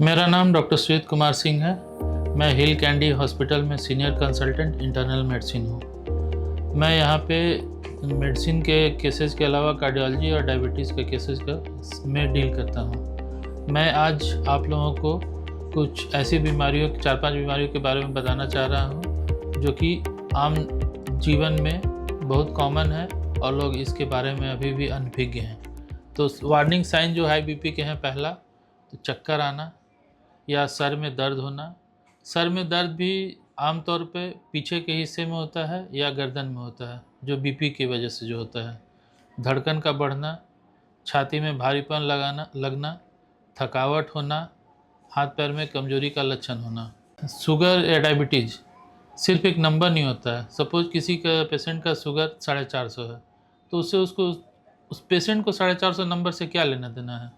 मेरा नाम डॉक्टर श्वेत कुमार सिंह है। मैं हिल कैंडी हॉस्पिटल में सीनियर कंसल्टेंट इंटरनल मेडिसिन हूँ। मैं यहाँ पे मेडिसिन के केसेस के अलावा कार्डियोलॉजी और डायबिटीज़ के केसेस का मैं डील करता हूँ। मैं आज आप लोगों को कुछ ऐसी बीमारियों 4-5 बीमारियों के बारे में बताना चाह रहा हूँ जो कि आम जीवन में बहुत कॉमन है और लोग इसके बारे में अभी भी अनभिज्ञ हैं। तो वार्निंग साइन जो हाई बीपी के हैं, पहला तो चक्कर आना या सर में दर्द होना। सर में दर्द भी आमतौर पे पीछे के हिस्से में होता है या गर्दन में होता है, जो बीपी की वजह से जो होता है। धड़कन का बढ़ना, छाती में भारीपन लगना, थकावट होना, हाथ पैर में कमजोरी का लक्षण होना। शुगर या डायबिटीज़ सिर्फ एक नंबर नहीं होता है। सपोज किसी का पेशेंट का शुगर 450 है, तो उस पेशेंट को 450 नंबर से क्या लेना देना है।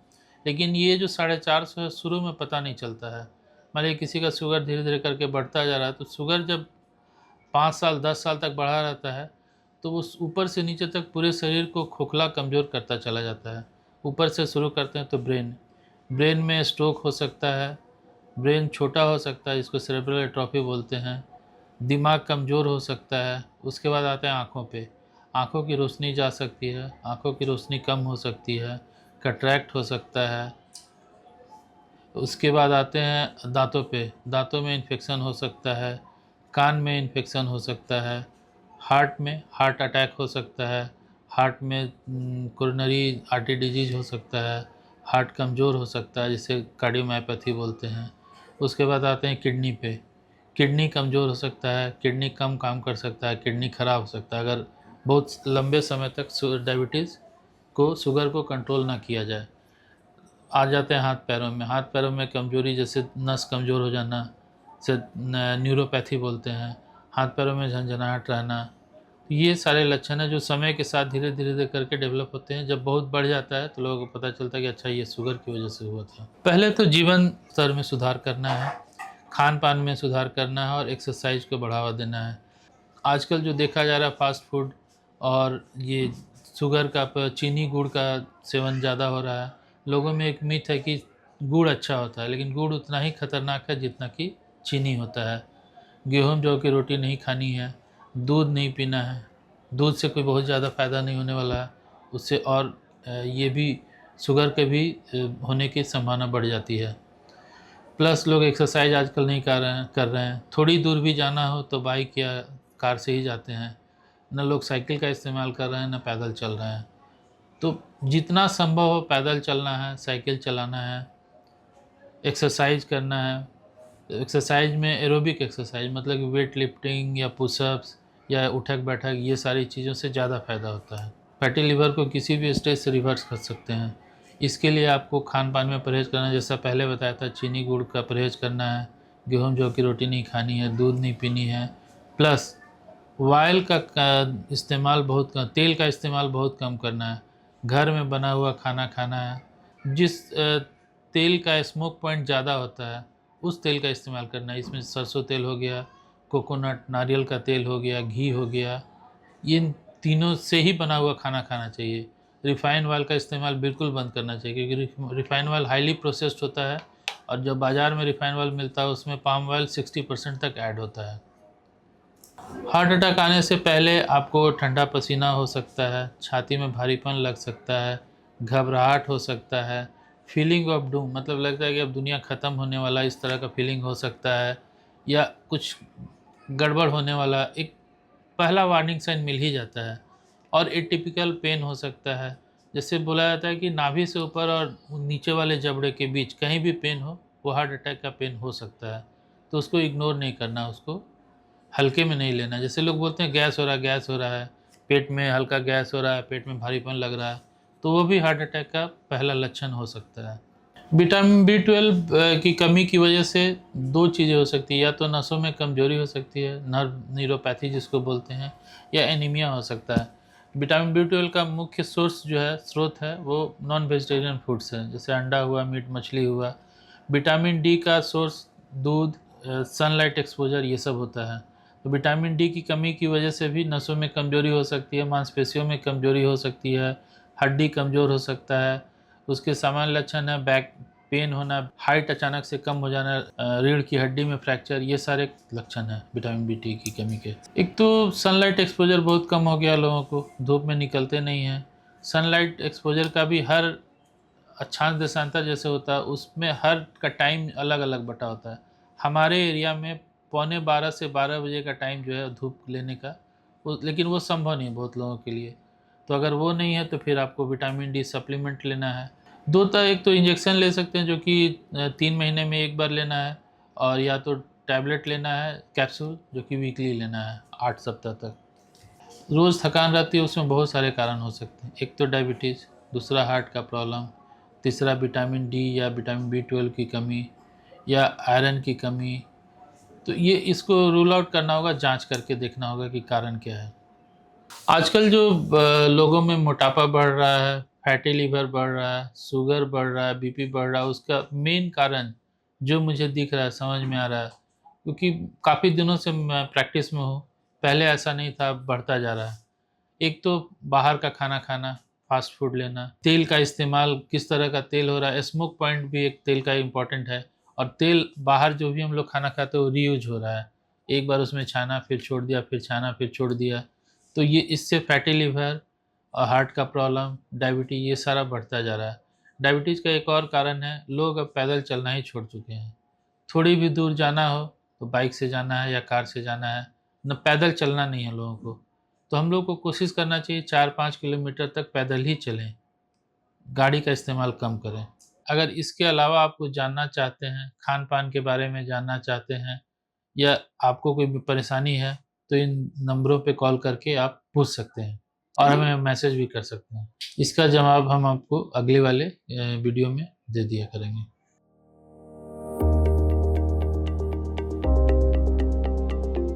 लेकिन ये जो 450 है, शुरू में पता नहीं चलता है। मान लीजिए किसी का शुगर धीरे धीरे करके बढ़ता जा रहा है, तो शुगर जब 5 साल 10 साल तक बढ़ा रहता है तो वो ऊपर से नीचे तक पूरे शरीर को खोखला कमज़ोर करता चला जाता है। ऊपर से शुरू करते हैं तो ब्रेन में स्ट्रोक हो सकता है, ब्रेन छोटा हो सकता है, जिसको सेरेब्रल एट्रोफी बोलते हैं। दिमाग कमज़ोर हो सकता है। उसके बाद आते हैं आँखों पे। आँखों की रोशनी जा सकती है, आँखों की रोशनी कम हो सकती है, कैटरैक्ट हो सकता है। उसके बाद आते हैं दांतों पे। दांतों में इन्फेक्शन हो सकता है, कान में इन्फेक्शन हो सकता है, हार्ट में हार्ट अटैक हो सकता है, हार्ट में कोरोनरी आर्टरी डिजीज हो सकता है, हार्ट कमज़ोर हो सकता है, जिसे कार्डियोमायोपैथी बोलते हैं। उसके बाद आते हैं किडनी पे। किडनी कमज़ोर हो सकता है, किडनी कम काम कर सकता है, किडनी ख़राब हो सकता है अगर बहुत लंबे समय तक शुगर को कंट्रोल ना किया जाए। आ जाते हैं हाथ पैरों में। हाथ पैरों में कमज़ोरी, जैसे नस कमज़ोर हो जाना, से न्यूरोपैथी बोलते हैं। हाथ पैरों में झंझनाहट रहना, ये सारे लक्षण हैं जो समय के साथ धीरे धीरे करके डेवलप होते हैं। जब बहुत बढ़ जाता है तो लोगों को पता चलता है कि अच्छा, ये शुगर की वजह से हुआ था। पहले तो जीवन स्तर में सुधार करना है, खान पान में सुधार करना है और एक्सरसाइज को बढ़ावा देना है। आजकल जो देखा जा रहा है फास्ट फूड और ये शुगर का चीनी गुड़ का सेवन ज़्यादा हो रहा है। लोगों में एक मिथ है कि गुड़ अच्छा होता है, लेकिन गुड़ उतना ही खतरनाक है जितना कि चीनी होता है। गेहूं जौ की रोटी नहीं खानी है, दूध नहीं पीना है। दूध से कोई बहुत ज़्यादा फ़ायदा नहीं होने वाला है, उससे और ये भी शुगर के भी होने की संभावना बढ़ जाती है। प्लस लोग एक्सरसाइज आजकल नहीं कर रहे हैं। थोड़ी दूर भी जाना हो तो बाइक या कार से ही जाते हैं। न लोग साइकिल का इस्तेमाल कर रहे हैं, न पैदल चल रहे हैं। तो जितना संभव हो पैदल चलना है, साइकिल चलाना है, एक्सरसाइज करना है। एक्सरसाइज में एरोबिक एक्सरसाइज मतलब कि वेट लिफ्टिंग या पुशअप्स या उठक बैठक, ये सारी चीज़ों से ज़्यादा फ़ायदा होता है। फैटी लिवर को किसी भी स्टेज से रिवर्स कर सकते हैं। इसके लिए आपको खान पान में परहेज़ करना है, जैसा पहले बताया था, चीनी गुड़ का परहेज़ करना है, गेहूं जौ की रोटी नहीं खानी है, दूध नहीं पीनी है। प्लस ऑयल का इस्तेमाल बहुत कम, तेल का इस्तेमाल बहुत कम करना है। घर में बना हुआ खाना खाना है। जिस तेल का स्मोक पॉइंट ज़्यादा होता है उस तेल का इस्तेमाल करना है। इसमें सरसों तेल हो गया, कोकोनट नारियल का तेल हो गया, घी हो गया, इन तीनों से ही बना हुआ खाना खाना चाहिए। रिफ़ाइन ऑयल का इस्तेमाल बिल्कुल बंद करना चाहिए, क्योंकि रिफ़ाइन ऑयल हाईली प्रोसेस्ड होता है और जब बाज़ार में रिफ़ाइन ऑयल मिलता है उसमें पाम ऑयल 60% तक ऐड होता है। हार्ट अटैक आने से पहले आपको ठंडा पसीना हो सकता है, छाती में भारीपन लग सकता है, घबराहट हो सकता है, फीलिंग ऑफ डूम मतलब लगता है कि अब दुनिया ख़त्म होने वाला, इस तरह का फीलिंग हो सकता है, या कुछ गड़बड़ होने वाला एक पहला वार्निंग साइन मिल ही जाता है। और एटिपिकल पेन हो सकता है, जैसे बोला जाता है कि नाभि से ऊपर और नीचे वाले जबड़े के बीच कहीं भी पेन हो, वो हार्ट अटैक का पेन हो सकता है। तो उसको इग्नोर नहीं करना, उसको हल्के में नहीं लेना। जैसे लोग बोलते हैं गैस हो रहा है, पेट में हल्का गैस हो रहा है, पेट में भारीपन लग रहा है, तो वो भी हार्ट अटैक का पहला लक्षण हो सकता है। विटामिन B12 की कमी की वजह से दो चीज़ें हो सकती है, या तो नसों में कमजोरी हो सकती है, नर्व न्यूरोपैथी जिसको बोलते हैं, या एनीमिया हो सकता है। विटामिन B12 का मुख्य स्रोत है वो नॉन वेजिटेरियन फूड्स हैं, जैसे अंडा हुआ, मीट मछली हुआ। विटामिन डी का सोर्स दूध, सनलाइट एक्सपोजर, ये सब होता है। तो विटामिन डी की कमी की वजह से भी नसों में कमजोरी हो सकती है, मांसपेशियों में कमजोरी हो सकती है, हड्डी कमज़ोर हो सकता है। उसके सामान्य लक्षण है बैक पेन होना, हाइट अचानक से कम हो जाना, रीढ़ की हड्डी में फ्रैक्चर, ये सारे लक्षण हैं विटामिन बी टी की कमी के। एक तो सनलाइट एक्सपोजर बहुत कम हो गया लोगों को, धूप में निकलते नहीं हैं। सनलाइट एक्सपोजर का भी हर अक्षांश देशांतर जैसे होता है, उसमें हर का टाइम अलग अलग बटा होता है। हमारे एरिया में 11:15 से 12 बजे का टाइम जो है धूप लेने का, लेकिन वो संभव नहीं है बहुत लोगों के लिए। तो अगर वो नहीं है तो फिर आपको विटामिन डी सप्लीमेंट लेना है। दो तरह, एक तो इंजेक्शन ले सकते हैं जो कि 3 महीने में एक बार लेना है, और या तो टैबलेट लेना है कैप्सूल जो कि वीकली लेना है 8 सप्ताह तक। रोज़ थकान रहती है, उसमें बहुत सारे कारण हो सकते हैं। एक तो डायबिटीज़, दूसरा हार्ट का प्रॉब्लम, तीसरा विटामिन डी या विटामिन बी 12 की कमी या आयरन की कमी। तो ये इसको रूल आउट करना होगा, जांच करके देखना होगा कि कारण क्या है। आजकल जो लोगों में मोटापा बढ़ रहा है, फैटी लिवर बढ़ रहा है, शुगर बढ़ रहा है, बीपी बढ़ रहा है, उसका मेन कारण जो मुझे दिख रहा है, समझ में आ रहा है, क्योंकि काफ़ी दिनों से मैं प्रैक्टिस में हूँ, पहले ऐसा नहीं था, अब बढ़ता जा रहा है। एक तो बाहर का खाना खाना, फास्ट फूड लेना, तेल का इस्तेमाल, किस तरह का तेल हो रहा है, स्मोक पॉइंट भी एक तेल का इम्पोर्टेंट है। और तेल बाहर जो भी हम लोग खाना खाते हैं वो रीयूज हो रहा है, एक बार उसमें छाना फिर छोड़ दिया, फिर छाना फिर छोड़ दिया। तो ये इससे फैटी लिवर और हार्ट का प्रॉब्लम, डायबिटीज़, ये सारा बढ़ता जा रहा है। डायबिटीज़ का एक और कारण है, लोग अब पैदल चलना ही छोड़ चुके हैं। थोड़ी भी दूर जाना हो तो बाइक से जाना है या कार से जाना है, न पैदल चलना नहीं है लोगों को। तो हम लोग को कोशिश करना चाहिए 4-5 किलोमीटर तक पैदल ही चलें, गाड़ी का इस्तेमाल कम करें। अगर इसके अलावा आप कुछ जानना चाहते हैं, खान-पान के बारे में जानना चाहते हैं या आपको कोई भी परेशानी है, तो इन नंबरों पे कॉल करके आप पूछ सकते हैं और हमें मैसेज भी कर सकते हैं। इसका जवाब हम आपको अगले वाले वीडियो में दे दिया करेंगे।